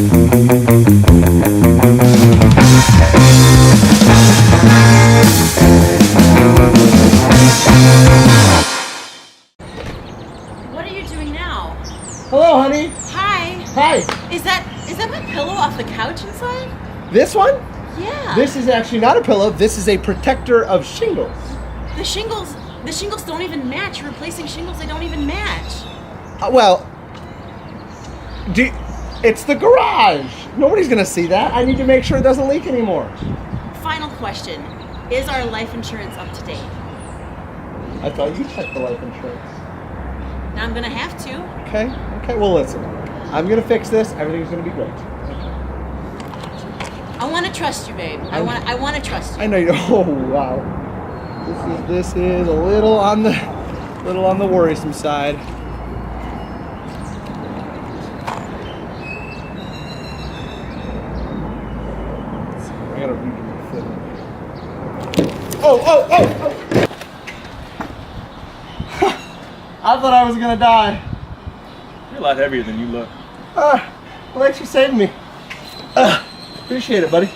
What are you doing now? Hello, honey. Hi. Hi. Is that my pillow off the couch inside? This one? Yeah. This is actually not a pillow. This is a protector of shingles. The shingles don't even match. You're replacing shingles, they don't even match. Well, it's the garage. Nobody's gonna see that. I need to make sure it doesn't leak anymore. Final question. Is our life insurance up to date? I thought you checked the life insurance. Now I'm gonna have to. Okay. Well, listen. I'm gonna fix this. Everything's gonna be great. I want to trust you, babe. I want to trust you. I know you. Oh wow. This is a little on the worrisome side. I gotta redo my foot. Oh! I thought I was gonna die. You're a lot heavier than you look. Well, thanks for saving me. Appreciate it, buddy.